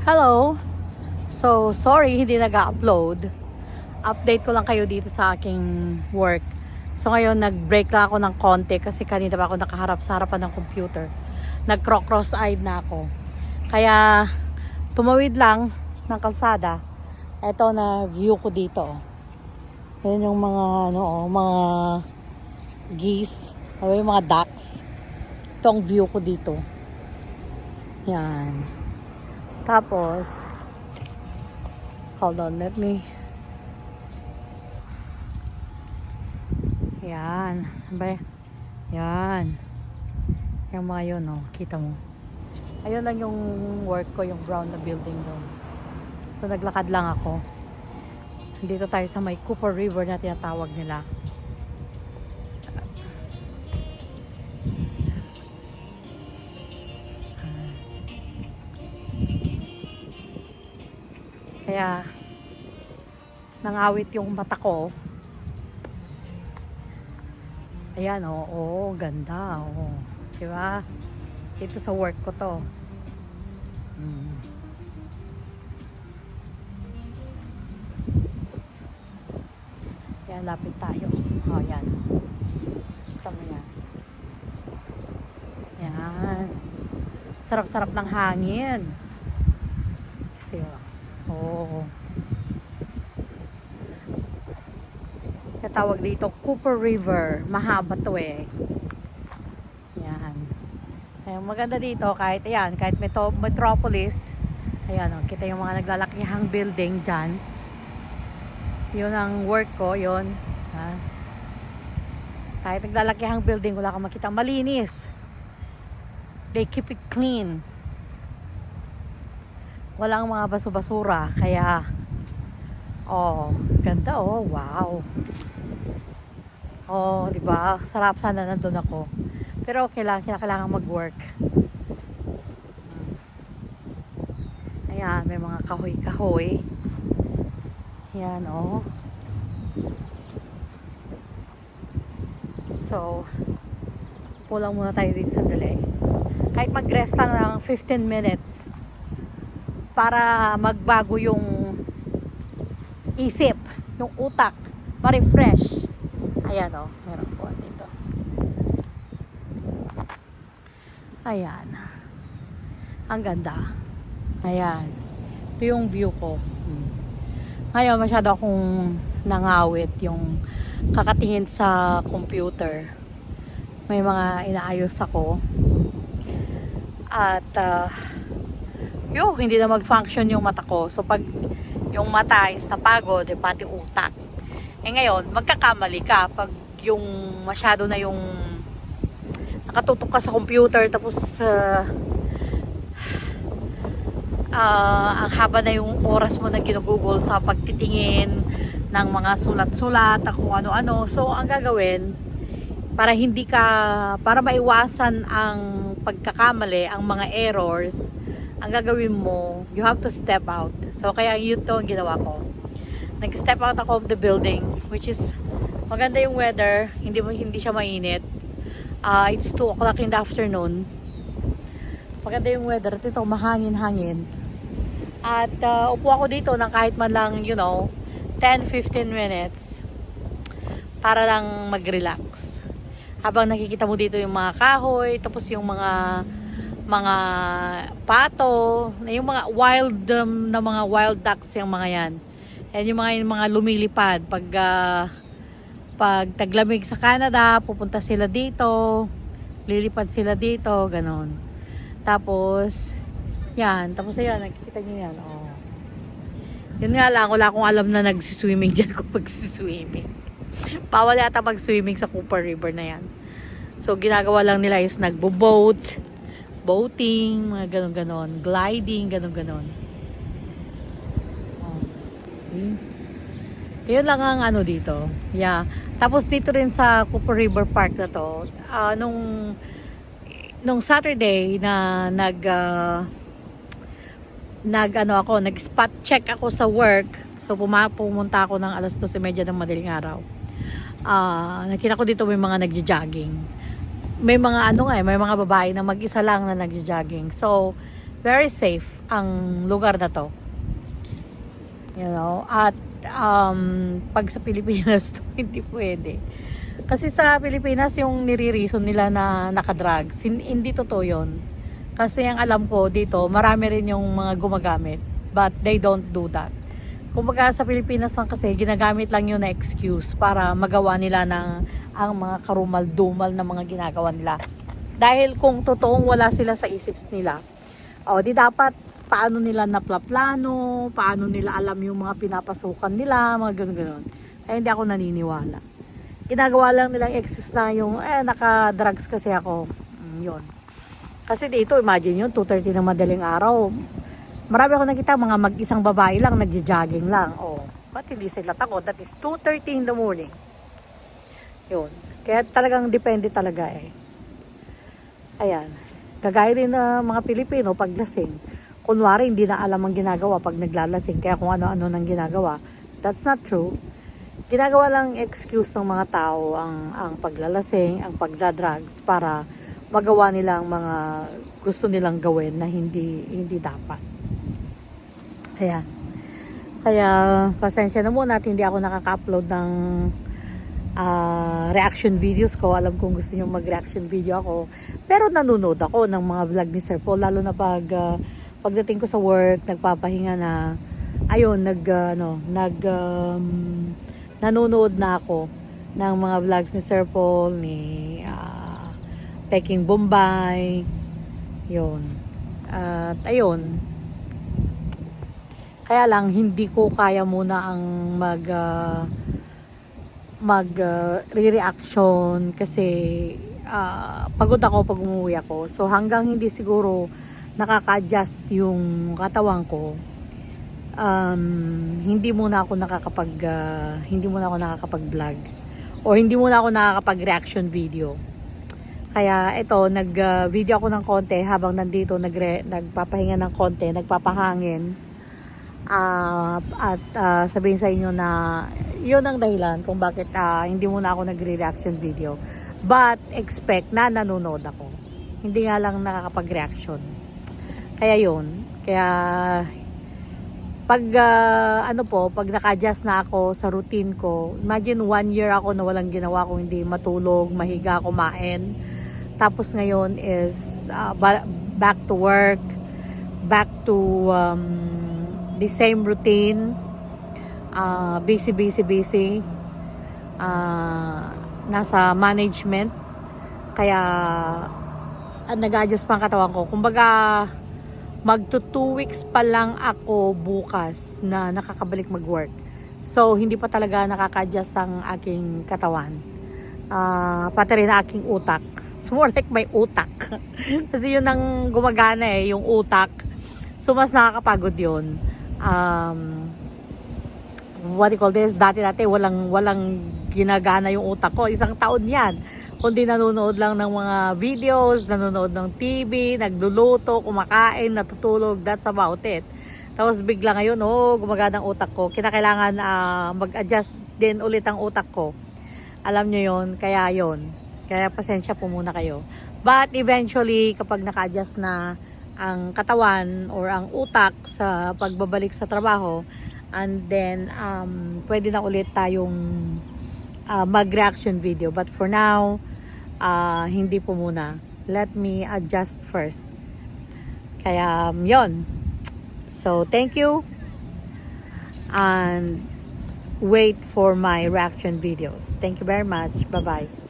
Hello! So, sorry, hindi nag-upload. Update ko lang kayo dito sa aking work. So, ngayon, nag-break lang ako ng konti kasi kanina pa ako nakaharap sa harapan ng computer. Nag-cross-eyed na ako. Kaya, tumawid lang ng kalsada. Ito na view ko dito. Yan yung mga, mga geese. Yung mga ducks. Ito ang view ko dito. Yan. Tapos, hold on, let me. Yan. Yan. Yung mga yun, oh. Kita mo. Ayun lang yung work ko, yung brown na building doon. So, naglakad lang ako. Dito tayo sa may Cooper River na tinatawag nila. Kaya, nangawit yung mata ko. Ayan, oh, ganda, oh. Diba? Ito sa work ko to. Yan, lapit tayo. Oh, yan. Tama yan. Yan. Sarap-sarap ng hangin. Kasi, oh. Tawag dito Cooper River. Mahaba to eh. Yan. Ayun, maganda dito kahit ayan, kahit metropolis. Ayan, oh, kita yung mga naglalakihang building dyan. Yun ang work ko, yun. Ha? Kahit naglalakihang building, wala kang makita. Malinis. They keep it clean. Walang mga baso-basura. Kaya, oh, ganda oh, wow. Oh, di ba? Sarap sana nandun ako. Pero okay lang, kailangan mag-work. Ayan, may mga kahoy-kahoy. Ayan, oh. So, pulang muna tayo dito sandali. Kahit mag-rest lang ng 15 minutes para magbago yung isip, yung utak, ma-refresh. Ayan o, meron po dito. Ayan. Ang ganda. Ayan. Ito yung view ko. Ngayon, masyado akong nangawit yung kakatingin sa computer. May mga inaayos ako. At, hindi na mag-function yung mata ko. So, pag yung mata is napagod, pati utak. Ngayon, magkakamali ka pag yung masyado na yung nakatutok ka sa computer tapos ang haba na yung oras mo na ginugugol sa pagtitingin ng mga sulat-sulat at kung ano-ano. So, ang gagawin para maiwasan ang pagkakamali, ang mga errors, ang gagawin mo, you have to step out. So, kaya yun to ang ginawa ko. Nag-step out ako of the building, which is maganda yung weather, hindi siya mainit. It's 2 o'clock in the afternoon. Maganda yung weather, at ito mahangin-hangin. At upo ako dito ng kahit man lang, 10-15 minutes para lang mag-relax. Habang nakikita mo dito yung mga kahoy, tapos yung mga pato, yung mga wild ducks, yung mga yan. Yan yung mga lumilipad pag taglamig sa Canada, pupunta sila dito, lilipad sila dito, ganon. Tapos ayan, nakikita niyo yan, oh. Yun nga lang, wala akong alam na nagsiswimming dyan kung magsiswimming. Bawal yata mag-swimming sa Cooper River na yan. So, ginagawa lang nila is boating, mga ganon-ganon, gliding, ganon-ganon. Yun lang ang dito. Yeah. Tapos dito rin sa Cooper River Park na to, nung Saturday na nag-spot check ako sa work. So pumunta ako ng 2:30 ng madaling araw. Nakita ko dito may mga nagja-jogging. May mga may mga babae na mag-isa lang na nagja-jogging. So very safe ang lugar na to. You know, at pag sa Pilipinas to, hindi pwede. Kasi sa Pilipinas yung nire-reason nila na nakadrugs, hindi totoo yun. Kasi ang alam ko dito, marami rin yung mga gumagamit, but they don't do that. Kumbaga sa Pilipinas lang kasi, ginagamit lang yun na excuse para magawa nila ng ang mga karumal-dumal na mga ginagawa nila. Dahil kung totoong wala sila sa isip nila, di dapat paano nila naplaplano, paano nila alam yung mga pinapasukan nila, mga ganun-ganun. Kaya hindi ako naniniwala. Ginagawa lang nilang excuse na yung, naka-drugs kasi ako. Yun. Kasi dito, imagine yun, 2:30 ng madaling araw. Marami ako nakita, mga mag-isang babae lang, nagja-jogging lang. Ba't hindi sila takot? That is 2:30 in the morning. Yun. Kaya talagang depende talaga eh. Ayan. Kagaya din na mga Pilipino, pag lasing. Kunwari, hindi na alam ang ginagawa pag naglalasing. Kaya kung ano-ano nang ginagawa. That's not true. Ginagawa lang excuse ng mga tao ang paglalasing, ang pagdadrugs para magawa nilang mga gusto nilang gawin na hindi dapat. Ayan. Kaya pasensya na muna at hindi ako nakaka-upload ng reaction videos ko. Alam kong gusto niyo mag-reaction video ako. Pero nanonood ako ng mga vlog ni Sir Paul, lalo na pagdating ko sa work, nagpapahinga na. Ayun, nanonood na ako ng mga vlogs ni Sir Paul, ni Peking Bombay. Yun. At ayun. Kaya lang, hindi ko kaya muna ang re-reaction kasi pagod ako pag umuwi ako. So hanggang hindi siguro nakaka-adjust yung katawan ko, hindi muna ako nakakapag-vlog o hindi muna ako nakakapag-reaction video. Kaya ito, nag-video ako ng konti habang nandito, nagpapahinga ng konti, nagpapahangin. At sabihin sa inyo na yun ang dahilan kung bakit hindi muna ako nagre-reaction video. But expect na nanonood ako. Hindi nga lang nakakapag-reaction. Kaya yun. Kaya pag naka-adjust na ako sa routine ko, imagine 1 year ako na walang ginawa kung hindi matulog, mahiga, kumain. Tapos ngayon is back to work, back to the same routine, busy. Nasa management. Kaya nag-adjust pa ang katawan ko. Kumbaga, magto 2 weeks pa lang ako bukas na nakakabalik mag-work. So, hindi pa talaga nakaka-adjust ang aking katawan. Pati rin aking utak. It's more like my utak. Kasi yun ang gumagana yung utak. So, mas nakakapagod yun. What do you call this? Dati walang ginagana yung utak ko. 1 taon yan. Kundi nanonood lang ng mga videos, nanonood ng TV, nagluluto, kumakain, natutulog. That's about it. Tapos bigla ngayon, gumagana ang utak ko. Kinakailangan mag-adjust din ulit ang utak ko. Alam nyo yun, kaya yun. Kaya pasensya po muna kayo. But eventually, kapag naka-adjust na ang katawan or ang utak sa pagbabalik sa trabaho, and then pwede na ulit tayong mag-reaction video. But for now, hindi po muna. Let me adjust first. Kaya yon. So thank you and wait for my reaction videos. Thank you very much. Bye bye.